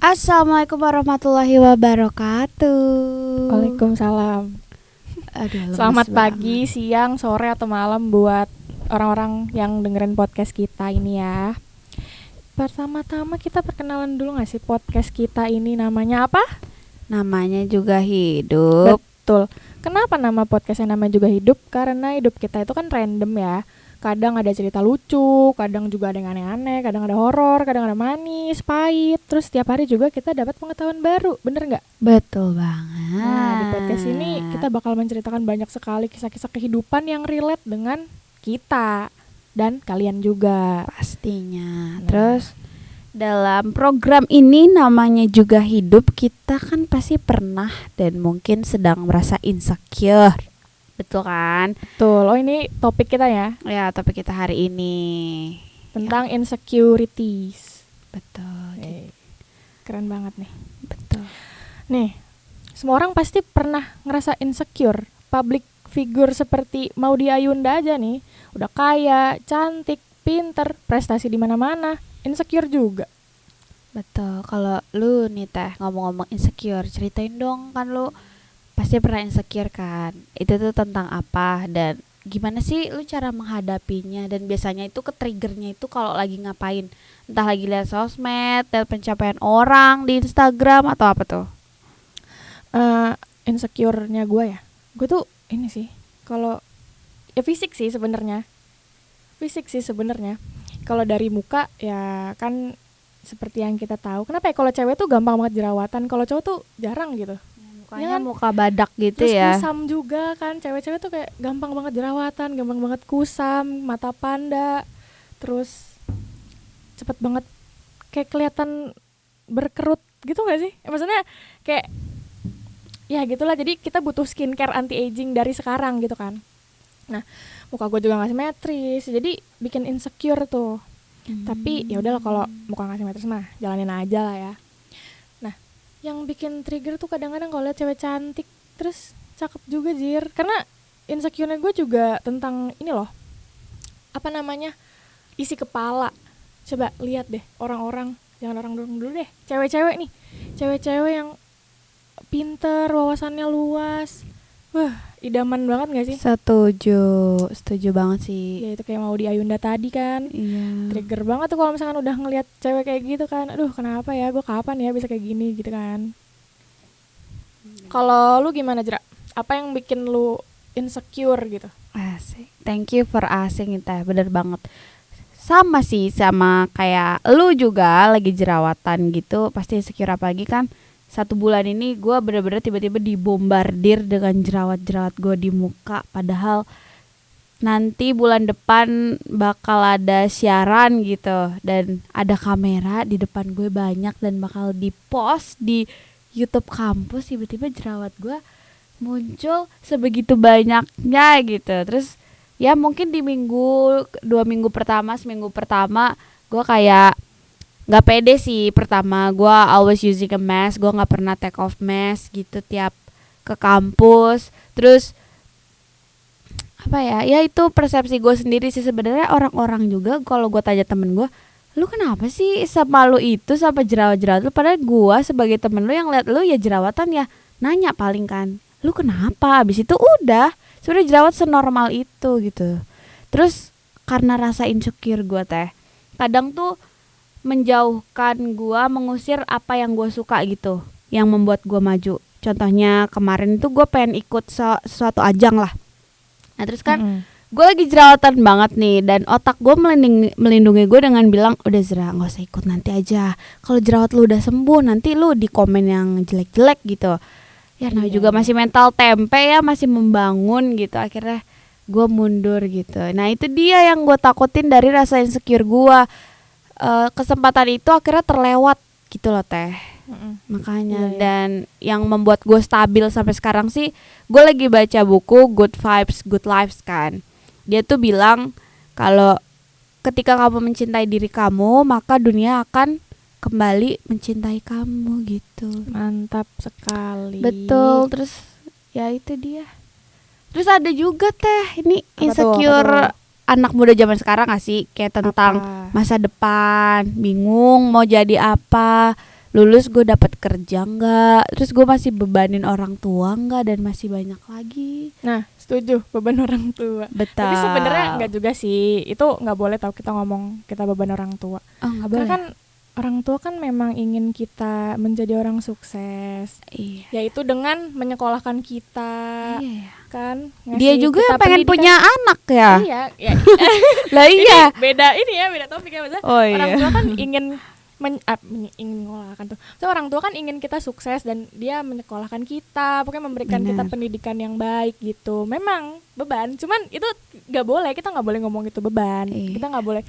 Assalamualaikum warahmatullahi wabarakatuh. Waalaikumsalam. Aduh, lemes Selamat banget. pagi, siang, sore, atau malam buat orang-orang yang dengerin podcast kita ini ya. Pertama-tama kita perkenalan dulu gak sih podcast kita ini namanya apa? Namanya juga hidup. Betul. Kenapa nama podcastnya namanya juga hidup? Karena hidup kita itu kan random ya. Kadang ada cerita lucu, kadang juga ada yang aneh-aneh, kadang ada horor, kadang ada manis, pahit. Terus setiap hari juga kita dapat pengetahuan baru, bener gak? Betul banget. Nah, di podcast ini kita bakal menceritakan banyak sekali kisah-kisah kehidupan yang relate dengan kita dan kalian juga. Pastinya. Terus dalam program ini namanya juga hidup, kita kan pasti pernah dan mungkin sedang merasa insecure. Betul kan? Betul. Oh, ini topik kita ya, Ya, topik kita hari ini tentang insecurities. betul. Keren banget nih. Betul. Nih, semua orang pasti pernah ngerasa insecure. Public figure seperti Maudy Ayunda aja nih, udah kaya, cantik, pinter, prestasi di mana-mana, insecure juga. Betul. Kalau lu nih Teh ngomong-ngomong insecure, ceritain dong, kan lu pasti pernah insecure kan? Itu tuh tentang apa dan gimana sih lu cara menghadapinya, dan biasanya itu ke triggernya itu kalau lagi ngapain? Entah lagi lihat sosmed, lihat pencapaian orang di Instagram atau apa tuh? Insecure-nya gue ya, gue tuh ini sih, kalau ya fisik sih sebenarnya. Kalau dari muka ya kan seperti yang kita tahu. Kenapa ya kalau cewek tuh gampang banget jerawatan, kalau cowok tuh jarang gitu. Mukanya kan? muka badak gitu Terus ya. kusam juga kan, cewek-cewek tuh kayak gampang banget jerawatan, gampang banget kusam, mata panda, terus cepet banget kayak kelihatan berkerut gitu gak sih? Maksudnya kayak ya gitulah, jadi kita butuh skincare anti aging dari sekarang gitu kan. Nah, muka gue juga gak simetris, jadi bikin insecure tuh. Tapi ya udahlah, kalau muka gak simetris mah jalanin aja lah ya. Nah, yang bikin trigger tuh kadang-kadang kalau lihat cewek cantik terus cakep juga jir, karena insecure-nya gue juga tentang ini loh, apa namanya, isi kepala. Coba lihat deh orang-orang, jangan orang dulu deh, cewek-cewek nih, cewek-cewek yang pinter, wawasannya luas, wah idaman banget gak sih? Setuju banget sih. Ya itu kayak Maudy Ayunda tadi kan, Iya. trigger banget tuh kalau misalkan udah ngelihat cewek kayak gitu kan. Aduh, kenapa ya, gue kapan ya bisa kayak gini gitu kan. Kalau lu gimana, Jera? Apa yang bikin lu insecure gitu? Asik. Thank you for asking Teh. Bener banget. Sama sih, sama kayak lu juga lagi jerawatan gitu, pasti insecure. Apalagi kan 1 bulan ini gue bener-bener tiba-tiba dibombardir dengan jerawat-jerawat gue di muka. Padahal nanti bulan depan bakal ada siaran gitu, dan ada kamera di depan gue banyak dan bakal di-post di YouTube kampus. Tiba-tiba jerawat gue muncul sebegitu banyaknya gitu. Terus ya mungkin di seminggu pertama gue kayak nggak pede sih. Pertama gue always using a mask, gue nggak pernah take off mask gitu tiap ke kampus. Terus apa ya itu persepsi gue sendiri sih. Sebenarnya orang-orang juga kalau gue tanya temen gue, lu kenapa sih sama lu itu sampai jerawat-jerawat lu, padahal gue sebagai temen lu yang lihat lu ya jerawatan ya nanya paling kan, lu kenapa? Abis itu udah, sebenarnya jerawat senormal itu gitu. Terus karena rasa insecure gue Teh, kadang tuh menjauhkan gue, mengusir apa yang gue suka gitu, yang membuat gue maju. Contohnya kemarin itu gue pengen ikut suatu ajang lah. Nah terus kan gue lagi jerawatan banget nih, dan otak gue melindungi gue dengan bilang, udah Zra, gak usah ikut, nanti aja kalau jerawat lu udah sembuh nanti lu di komen yang jelek-jelek gitu. Ya namanya juga masih mental tempe ya, masih membangun gitu. Akhirnya gue mundur gitu. Nah itu dia yang gue takutin dari rasa insecure gue. Kesempatan itu akhirnya terlewat gitu loh Teh. Makanya dan yang membuat gue stabil sampai sekarang sih, gue lagi baca buku Good Vibes Good Lives kan. Dia tuh bilang kalau ketika kamu mencintai diri kamu, maka dunia akan kembali mencintai kamu gitu. Mantap sekali. Betul. Terus ya itu dia. Terus ada juga Teh, ini Apa insecure tuh? anak muda zaman sekarang gak sih? Kayak tentang Apa? masa depan, bingung mau jadi apa. lulus gue dapat kerja nggak, terus gue masih bebanin orang tua nggak, dan masih banyak lagi. Nah, setuju, beban orang tua. Betul. Tapi sebenarnya nggak juga sih, itu nggak boleh tahu kita ngomong kita beban orang tua. Oh, nggak Karena boleh. kan orang tua kan memang ingin kita menjadi orang sukses, Iya. yaitu dengan menyekolahkan kita, Iya. kan. Dia ngasih juga kita yang pengen pendidikan. punya anak ya. Iya, ya. Lah iya. Beda ini ya, beda topik ya maksudnya. Oh Orang iya. tua kan ingin ingin menyekolahkan tuh. So, orang tua kan ingin kita sukses dan dia menyekolahkan kita, pokoknya memberikan kita Benar. pendidikan yang baik gitu. Memang beban, cuman itu nggak boleh, kita nggak boleh ngomong itu beban. Iya. Kita nggak boleh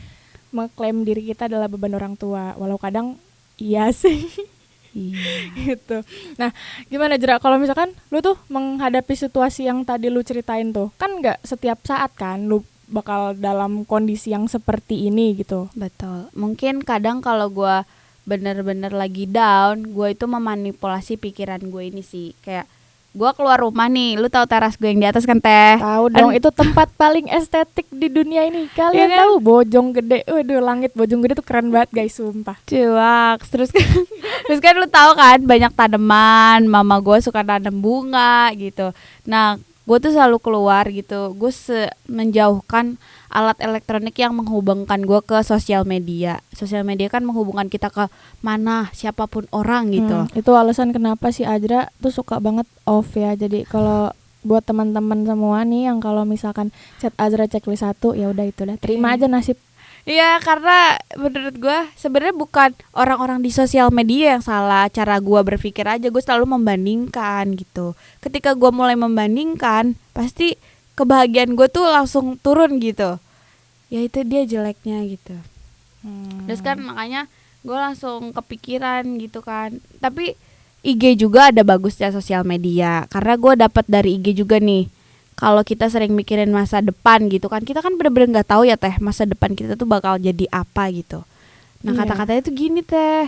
mengklaim diri kita adalah beban orang tua, walau kadang iya sih. Iya. Gitu. Nah, gimana Jera kalau misalkan lu tuh menghadapi situasi yang tadi lu ceritain tuh, kan nggak setiap saat kan lu bakal dalam kondisi yang seperti ini gitu. Betul. Mungkin kadang kalau gue bener-bener lagi down, gue itu memanipulasi pikiran gue ini sih. Kayak gue keluar rumah nih, lu tahu teras gue yang di atas kan Teh? Tahu dong, itu tempat paling estetik di dunia ini. Kalian Iya kan? tahu Bojong Gede? Waduh, langit Bojong Gede tuh keren banget guys, sumpah. Cuak. Terus kan lu tahu kan banyak tanaman, mama gue suka tanam bunga gitu. Nah, gue tuh selalu keluar gitu. Gue menjauhkan alat elektronik yang menghubungkan gue ke sosial media. Sosial media kan menghubungkan kita ke mana siapapun orang gitu. Itu alasan kenapa si Ajra tuh suka banget off ya. Jadi kalau buat teman-teman semua nih yang kalau misalkan chat Ajra checklist 1, ya udah itu dah. Terima aja nasib. Iya, karena menurut gue sebenarnya bukan orang-orang di sosial media yang salah, cara gue berpikir aja. Gue selalu membandingkan gitu. Ketika gue mulai membandingkan, pasti kebahagiaan gue tuh langsung turun gitu. Ya itu dia jeleknya gitu. Terus kan makanya gue langsung kepikiran gitu kan. Tapi IG juga ada bagusnya sosial media, karena gue dapat dari IG juga nih. Kalau kita sering mikirin masa depan gitu kan, kita kan bener-bener nggak tahu ya Teh, masa depan kita tuh bakal jadi apa gitu. Nah, Iya. kata-katanya tuh gini Teh,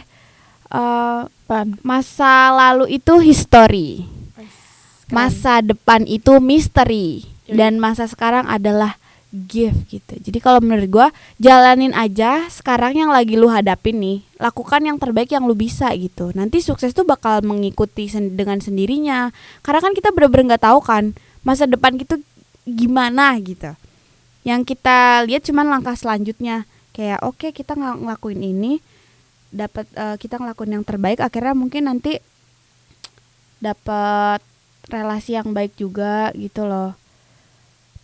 masa lalu itu history, masa depan itu misteri, dan masa sekarang adalah gift gitu. Jadi kalau menurut gue, jalanin aja sekarang yang lagi lu hadapin nih, lakukan yang terbaik yang lu bisa gitu. Nanti sukses tuh bakal mengikuti dengan sendirinya. Karena kan kita bener-bener nggak tahu kan masa depan gitu gimana gitu. Yang kita lihat cuman langkah selanjutnya. Kayak oke, kita ngelakuin ini, dapat kita ngelakuin yang terbaik, akhirnya mungkin nanti dapat relasi yang baik juga gitu loh.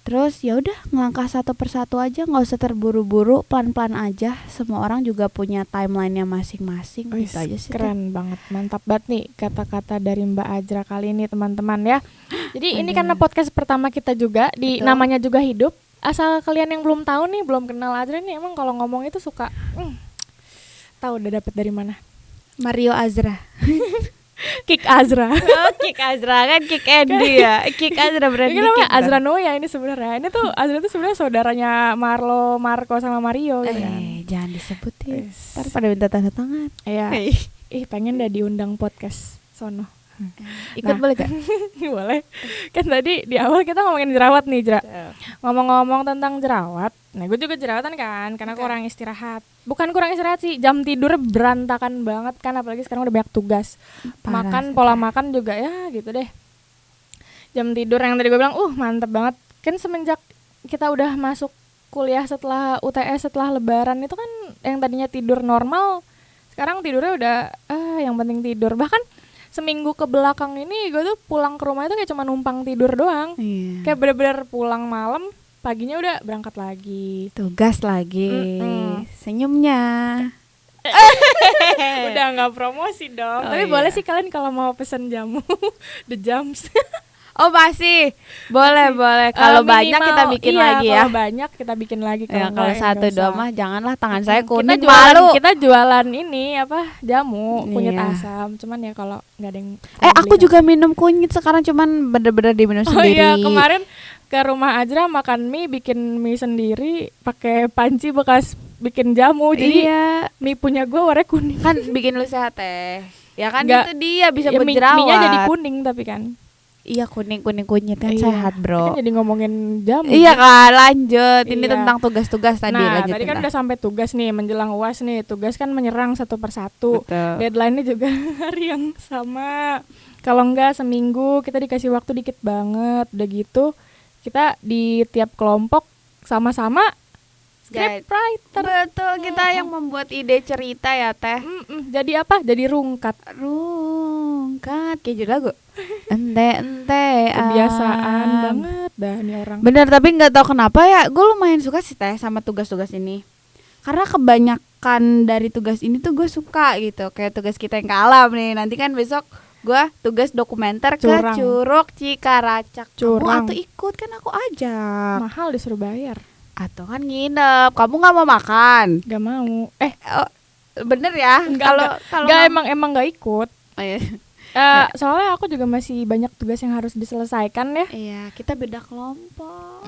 Terus ya udah, ngelangkah satu persatu aja, nggak usah terburu-buru, pelan-pelan aja. Semua orang juga punya timeline-nya masing-masing. Gitu aja sih. Keren banget, mantap banget nih kata-kata dari Mbak Ajra kali ini teman-teman ya. Jadi ini karena podcast pertama kita juga, di Betul. namanya juga hidup. Asal kalian yang belum tahu nih, belum kenal Ajra nih, emang kalau ngomong itu suka tahu udah dapet dari mana. Mario Azra. Kick Azra. Oh, Kick Azra kan Kick Andy ya. Kick Azra berarti. Ini namanya Azra Noya ini sebenarnya. Ini tuh Azra tuh sebenarnya saudaranya Marco sama Mario gitu kan. Jangan disebutin. Yes. Ntar pada minta tanda tangan. Iya. Ih, pengen dah diundang podcast sono. Ikut boleh gak? Boleh. Kan tadi di awal kita ngomongin jerawat nih, Jra. Ngomong-ngomong tentang jerawat, nah gue juga jerawatan kan, karena kurang istirahat. Bukan kurang istirahat sih, jam tidur berantakan banget kan, apalagi sekarang udah banyak tugas. Parah Makan, sih. pola makan juga ya gitu deh. Jam tidur yang tadi gue bilang, mantep banget. Kan semenjak kita udah masuk kuliah setelah UTS, setelah lebaran itu kan yang tadinya tidur normal, sekarang tidurnya udah yang penting tidur. Bahkan seminggu ke belakang ini gue tuh pulang ke rumah itu kayak cuma numpang tidur doang. Iya. Kayak bener-bener pulang malam, paginya udah berangkat lagi. Tugas lagi. Senyumnya. Udah nggak promosi dong. Oh, Tapi iya. boleh sih kalian kalau mau pesen jamu The Jams. Oh masih. Boleh. Kalau banyak kita bikin lagi ya. Kalau banyak kita bikin lagi. Ya, kalau enggak, satu enggak dua usah. mah janganlah, tangan saya Kita kuning jualan, malu. kita jualan ini apa jamu kunyit Iya. asam. Cuman ya kalau nggak ada yang Aku juga minum kunyit sekarang, cuman bener-bener diminum Oh sendiri. iya, kemarin ke rumah Ajra makan mie, bikin mie sendiri pakai panci bekas bikin jamu. Jadi Iya. mie punya gue warnanya kuning. Kan bikin lu sehat Teh. Ya kan Nggak, itu dia bisa Ya, buat jerawat. mie-nya jadi kuning tapi kan. Iya, kuning kunyit kan Iya. sehat, Bro. Kan jadi ngomongin jamu. Iya kan, lanjut. Ini Iya. tentang tugas-tugas tadi, Nah, lanjutin tadi kan lah. udah sampai tugas nih, menjelang UAS nih. Tugas kan menyerang satu persatu. Betul. Deadline-nya juga hari yang sama. Kalau enggak seminggu kita dikasih waktu dikit banget. Udah gitu kita di tiap kelompok sama-sama Guide. scriptwriter. Betul, kita yang membuat ide cerita ya, Teh. Jadi apa? Jadi rungkat. Rungkat kayak judul lagu. Ente Kebiasaan banget dah nih orang. Bener, tapi nggak tahu kenapa ya, gue lumayan suka sih Teh sama tugas-tugas ini. Karena kebanyakan dari tugas ini tuh gue suka gitu. Kayak tugas kita yang ke alam nih. Nanti kan besok gue tugas dokumenter Curang. ke Curug Cikaracak. Curang. Kamu atau ikut kan aku ajak. Mahal disuruh bayar. Atau kan nginep. Kamu nggak mau makan? Gak mau. Oh, bener ya? Kalau Gak emang gak ikut. Oh, iya. Soalnya aku juga masih banyak tugas yang harus diselesaikan ya. Iya, kita beda kelompok.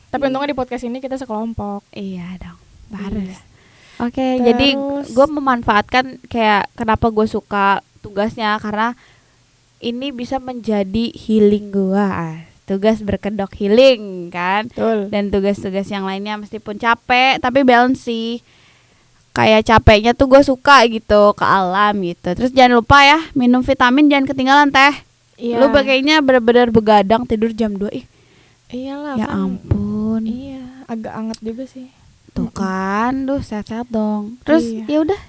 Tapi untungnya di podcast ini kita sekelompok. Iya dong, harus. Iya. Oke, jadi Terus- gue memanfaatkan kayak kenapa gue suka tugasnya karena ini bisa menjadi healing gue. Tugas berkedok healing kan. Betul. Dan tugas-tugas yang lainnya meskipun capek tapi balance sih. Kayak capeknya tuh gue suka gitu ke alam gitu. Terus jangan lupa ya minum vitamin, jangan ketinggalan Teh. Iya. Lu kayaknya benar-benar begadang tidur jam 2. Iyalah Ya kan. ampun. Iya, agak anget juga sih. Tuh kan, duh sehat-sehat dong. Terus Iya. ya udah.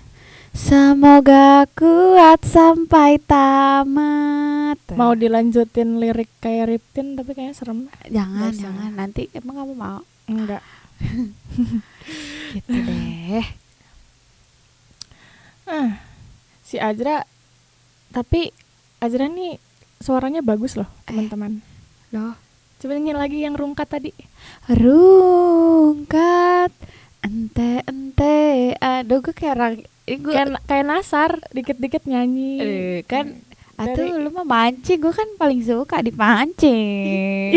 Semoga kuat sampai tamat. Mau dilanjutin lirik kayak Riptin tapi kayaknya serem. Jangan, Biasa. jangan. Nanti emang kamu mau Enggak. gitu deh. Si Ajra, tapi Ajra nih suaranya bagus loh, teman-teman. Loh, Coba nyanyi lagi yang rungkat tadi. rungkat ente. Aduh, gue kayak orang ini gue Kayak Nasar, dikit-dikit nyanyi. kan Dari- atuh lu mah mancing, gue kan paling suka dipancing.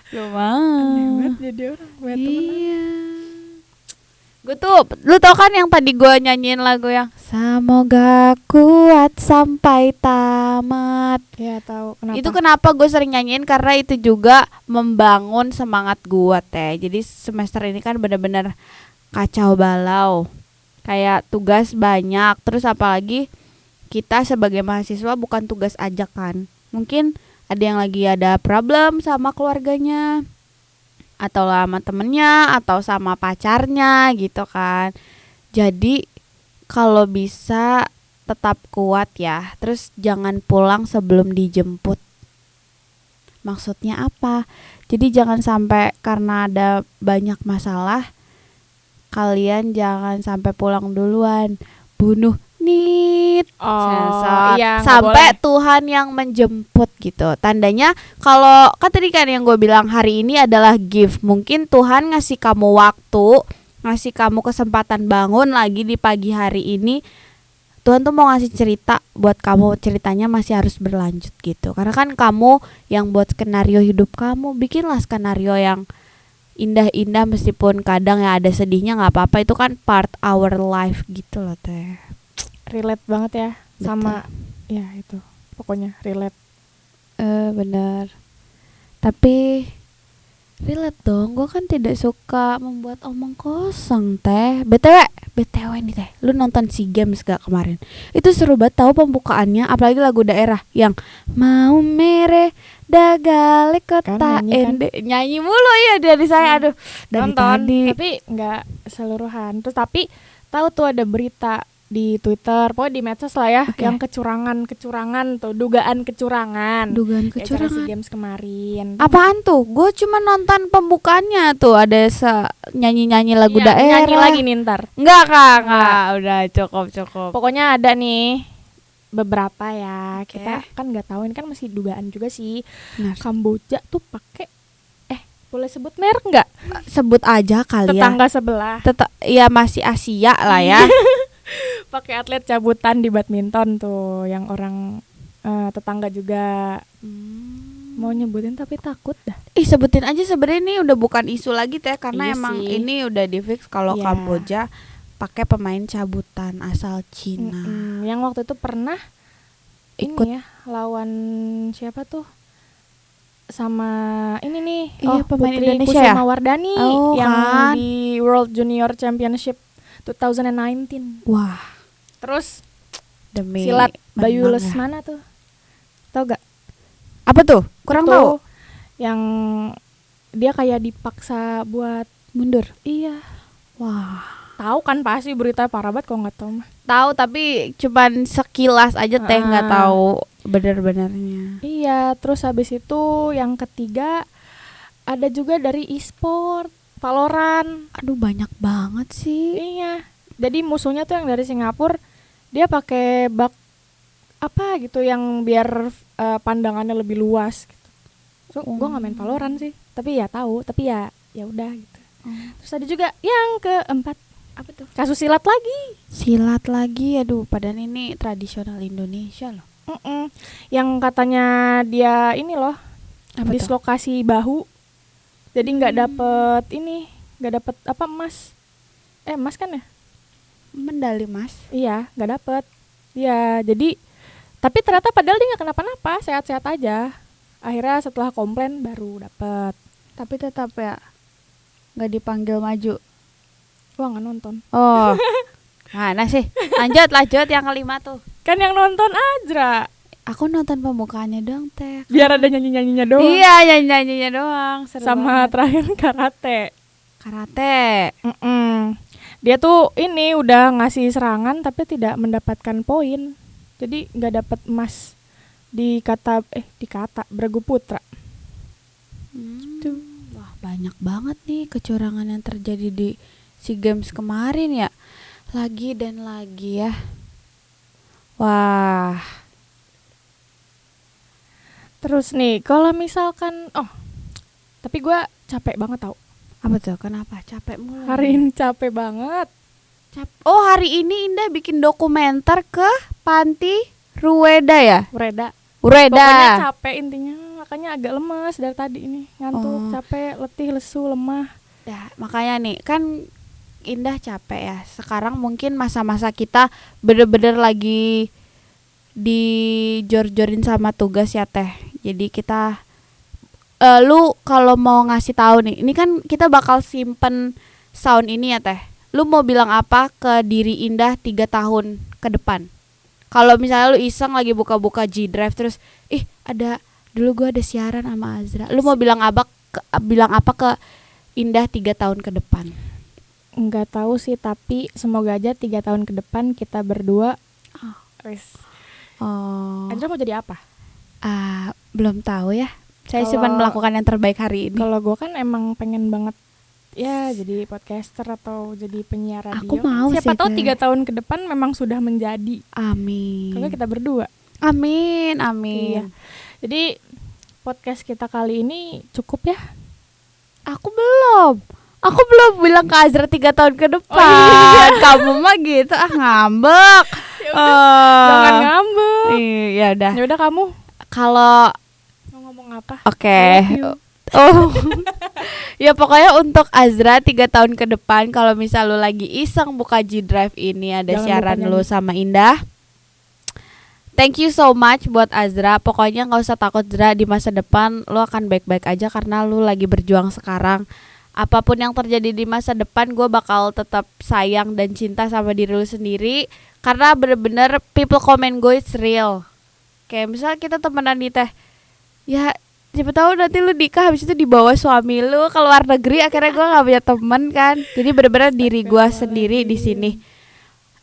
Lu mah. Aneh banget jadi orang punya temen. Iya. Gue tuh, lu tau kan yang tadi gue nyanyiin lagu yang semoga kuat sampai tamat. Ya tahu kenapa. Itu kenapa gue sering nyanyiin karena itu juga membangun semangat gue Teh. Jadi semester ini kan bener-bener kacau balau. Kayak tugas banyak, terus apalagi kita sebagai mahasiswa bukan tugas ajak kan. Mungkin ada yang lagi ada problem sama keluarganya, atau sama temennya, atau sama pacarnya gitu kan. Jadi kalau bisa tetap kuat ya. Terus jangan pulang sebelum dijemput. Maksudnya apa? Jadi jangan sampai karena ada banyak masalah kalian jangan sampai pulang duluan. Bunuh nit. Sensor. Iya, nggak Sampai boleh. Tuhan yang menjemput gitu. Tandanya kalau kan tadi kan yang gue bilang hari ini adalah gift. Mungkin Tuhan ngasih kamu waktu, ngasih kamu kesempatan bangun lagi di pagi hari ini. Tuhan tuh mau ngasih cerita buat kamu, ceritanya masih harus berlanjut gitu. Karena kan kamu yang buat skenario hidup kamu, bikinlah skenario yang indah-indah meskipun kadang ya ada sedihnya, nggak apa-apa, itu kan part our life gitu loh Teh. Relate banget ya Betul. sama ya itu. Pokoknya relate. Benar. Tapi relate dong, gue kan tidak suka membuat omong kosong Teh. BTW nih Teh, lu nonton SEA Games gak kemarin? Itu seru banget tahu pembukaannya, apalagi lagu daerah yang mau mere dagale kota Kan nyanyi kan? ende. Nyanyi mulu ya dari saya, aduh dari Nonton, tadi. tapi nggak keseluruhan. Terus tapi tahu tuh ada berita di Twitter, pokoknya di medsos lah ya, Oke. yang kecurangan tuh, dugaan kecurangan. Dugaan Di acara SEA kecurangan. Games kemarin. Apaan tuh? Gue cuma nonton pembukaannya tuh, ada nyanyi-nyanyi lagu Iya, daerah. nyanyi lagi nih ntar. Enggak Kak, enggak. Udah cukup. Pokoknya ada nih beberapa ya. Oke. Kita kan nggak tahu, ini kan masih dugaan juga sih. Benar. Kamboja tuh pakai boleh sebut merek nggak? Sebut aja kali ya. Tetangga sebelah Ya masih Asia lah ya. pakai atlet cabutan di badminton tuh, yang orang tetangga juga. Mau nyebutin tapi takut dah. Ih, sebutin aja, sebenarnya ini udah bukan isu lagi Teh, karena Iya emang sih. ini udah di fix kalau Iya. Kamboja pakai pemain cabutan asal Cina. Yang waktu itu pernah ikut. ini ya lawan siapa tuh? Sama ini nih. Iya, pemain Putri Indonesia ya? Kusumawardhani Oh, yang kan. di World Junior Championship 2019. Wah, Terus demi silat Bayu menang ya. Lesmana tuh. Tau gak? Apa tuh? Kurang Itu tahu. yang dia kayak dipaksa buat Mundur. iya. Wah. Tahu kan pasti berita parah banget kalau nggak tahu mah. Tahu tapi cuman sekilas aja teh, nggak tahu benar-benarnya. Iya, terus habis itu yang ketiga ada juga dari e-sport, Valorant. Aduh, banyak banget sih. Iya. Jadi musuhnya tuh yang dari Singapura, dia pakai bug apa gitu yang biar pandangannya lebih luas gitu. So, gue nggak main Valorant sih, tapi ya tahu, tapi ya udah gitu. Terus ada juga yang keempat, apa tuh? Kasus silat lagi. Silat lagi, aduh, padahal ini tradisional Indonesia loh. Yang katanya dia ini loh, Apa tuh? dislokasi bahu. Jadi nggak dapet ini, nggak dapet apa emas. Emas kan ya? Medali emas. Iya, nggak dapet. Iya, jadi tapi ternyata padahal dia nggak kenapa-napa, sehat-sehat aja. Akhirnya setelah komplain baru dapet. Tapi tetap ya nggak dipanggil maju. Wah, nggak nonton. Oh, mana sih? Lanjut yang kelima tuh. Kan yang nonton Azra. Aku nonton pembukaannya dong teh. Biar ada nyanyi-nyanyinya doang. Iya, nyanyinya doang. Seru Sama banget. terakhir karate. Karate. Dia tuh ini udah ngasih serangan tapi tidak mendapatkan poin. Jadi nggak dapat emas di kata Bragu Putra. Tuh. Wah, banyak banget nih kecurangan yang terjadi di SEA Games kemarin ya. Lagi dan lagi ya. Wah. Terus nih kalau misalkan tapi gue capek banget tau. Apa tuh? Kenapa? Capek mulu. Hari ini capek banget. Oh, hari ini Indah bikin dokumenter ke Panti Rueda ya? Reda. Ureda. Pokoknya capek intinya, makanya agak lemas dari tadi ini. Ngantuk, Oh. capek, letih, lesu, lemah. Dah, makanya nih kan Indah capek ya. Sekarang mungkin masa-masa kita bener-bener lagi dijor-jorin sama tugas ya teh. Jadi kita lu kalau mau ngasih tahu nih, ini kan kita bakal simpen sound ini ya teh. Lu mau bilang apa ke diri Indah 3 tahun ke depan? Kalau misalnya lu iseng lagi buka-buka G Drive terus, dulu gue ada siaran sama Azra. Lu mau bilang apa ke Indah 3 tahun ke depan? Enggak tahu sih, tapi semoga aja 3 tahun ke depan kita berdua Azra mau jadi apa? Belum tahu ya. Saya Kalau- cuma melakukan yang terbaik hari ini. Kalau gue kan emang pengen banget ya jadi podcaster atau jadi penyiar radio. Aku mau Siapa sih, tahu Teh. 3 tahun ke depan memang sudah menjadi. Amin. Kalau kita berdua. Amin. Iya. Jadi podcast kita kali ini cukup ya. Aku belum bilang ke Azra 3 tahun ke depan. Oh, iya. Kamu mah gitu ngambek. Jangan ngambek. Iya udah. Ya udah kamu Kalau mau ngomong apa? oke. I love you. Oh. Ya pokoknya untuk Azra 3 tahun ke depan, kalau misal lu lagi iseng buka G Drive ini ada Jangan siaran lupa lu nyanyi. sama Indah. Thank you so much buat Azra. Pokoknya nggak usah takut Azra, di masa depan lu akan baik-baik aja karena lu lagi berjuang sekarang. Apapun yang terjadi di masa depan, gue bakal tetap sayang dan cinta sama diri lu sendiri. Karena bener-bener people comment gue it's real. Kayak misal kita temenan nih teh, ya siapa tahu nanti lu nikah habis itu dibawa suami lu ke luar negeri, akhirnya gue nggak punya temen kan. Jadi bener-bener diri gue sendiri di sini.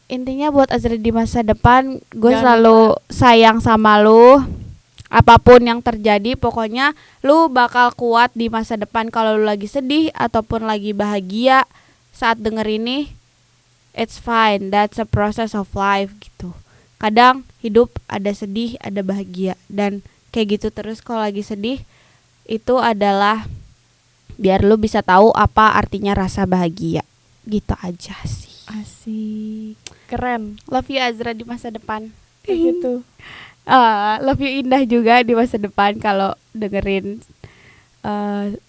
Intinya buat Azra di masa depan, gue Jangan selalu sayang sama lu. Apapun yang terjadi, pokoknya lu bakal kuat di masa depan. Kalau lu lagi sedih ataupun lagi bahagia saat denger ini, it's fine, that's a process of life gitu. Kadang hidup ada sedih, ada bahagia, dan kayak gitu terus. Kalau lagi sedih, itu adalah biar lu bisa tahu apa artinya rasa bahagia. Gitu aja sih. Asik. Keren. Love you Azra di masa depan. Kayak gitu. Love you Indah juga di masa depan kalau dengerin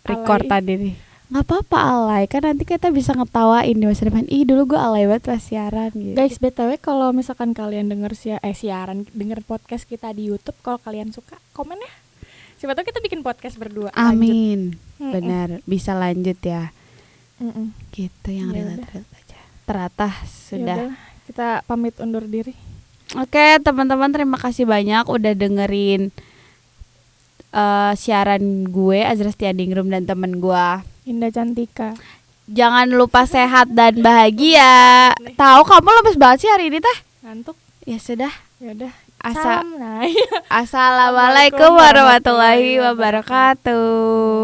recordan ini. nggak apa-apa alay, kan nanti kita bisa ngetawain di masa depan. Ih dulu gue alay banget pas siaran gitu. Guys, BTW kalau misalkan kalian denger siaran, denger podcast kita di YouTube, kalau kalian suka, komen ya. Siapa tahu kita bikin podcast berdua. Amin. Lanjut. Benar, bisa lanjut ya. Mm-mm. Gitu yang Ya udah. relate aja. Teratah sudah. Yaudah, kita pamit undur diri. Oke, teman-teman terima kasih banyak udah dengerin siaran gue Azra Stiadingrum dan temen gue. Indah Cantika. Jangan lupa sehat dan bahagia. Tahu kamu lemes banget sih hari ini teh? Ngantuk. Ya sudah. Yaudah. Asa- Salam. Nah, Assalamualaikum warahmatullahi wabarakatuh.